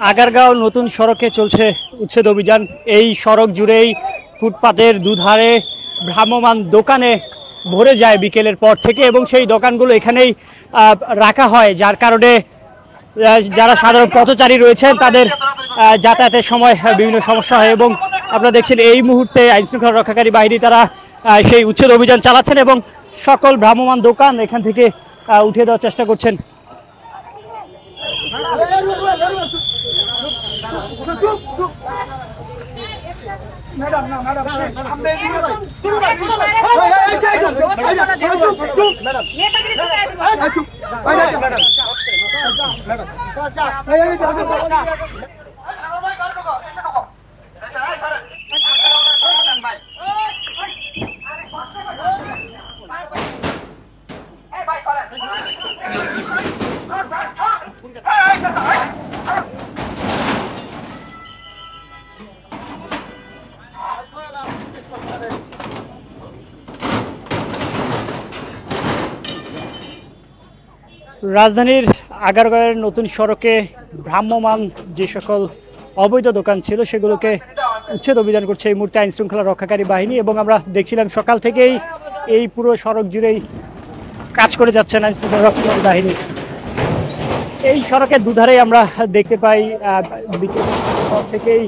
আগারগাঁও নতুন সড়কে চলছে উচ্ছেদ অভিযান। এই সড়ক জুড়েই ফুটপাতের দুধারে ভ্রাম্যমাণ দোকানে ভরে যায় বিকেলের পর থেকে, এবং সেই দোকানগুলো এখানেই রাখা হয়, যার কারণে যারা সাধারণ পথচারী রয়েছেন তাদের যাতায়াতের সময় বিভিন্ন সমস্যা হয়। এবং আপনারা দেখছেন এই মুহূর্তে আইনশৃঙ্খলা রক্ষাকারী বাহিনী তারা সেই উচ্ছেদ অভিযান চালাচ্ছেন এবং সকল ভ্রাম্যমাণ দোকান এখান থেকে উঠিয়ে দেওয়ার চেষ্টা করছেন। রাজধানীর আগারগাঁওয়ের নতুন সড়কে ভ্রাম্যমাণ যে সকল অবৈধ দোকান ছিল সেগুলোকে উচ্ছেদ অভিযান করছে এই মুহূর্তে আইনশৃঙ্খলা রক্ষাকারী বাহিনী। এবং আমরা দেখছিলাম সকাল থেকেই এই পুরো সড়ক জুড়েই কাজ করে যাচ্ছেন আইনশৃঙ্খলা রক্ষাকারী বাহিনী। এই সড়কের দুধারেই আমরা দেখতে পাই বিকেল থেকেই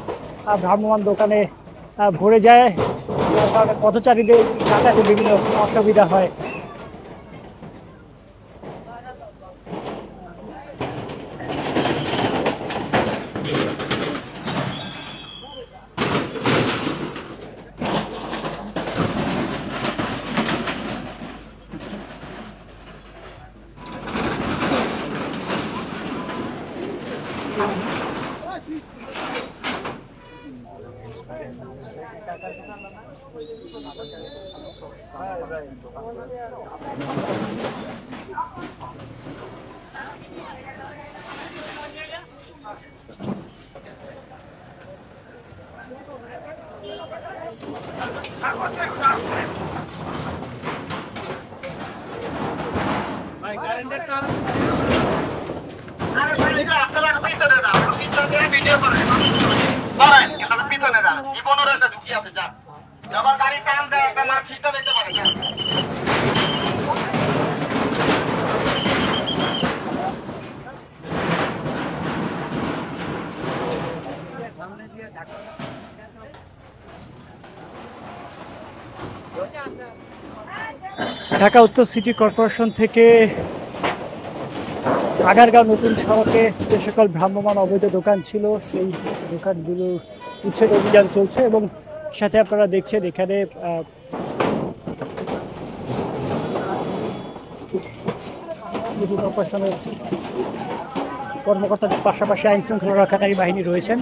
ভ্রাম্যমাণ দোকানে ভরে যায়, পথচারীদের যাতায়াতে বিভিন্ন অসুবিধা হয়। ঢাকা উত্তর সিটি কর্পোরেশন থেকে আগারগাঁও নতুন সড়কে যে সকল ভ্রাম্যমাণ অবৈধ দোকান ছিল সেই দোকানগুলোর উচ্ছেদ অভিযান চলছে। এবং সাথে আপনারা দেখছেন এখানে সিটি কর্পোরেশনের কর্মকর্তাদের পাশাপাশি আইনশৃঙ্খলা রক্ষাকারী বাহিনী রয়েছেন।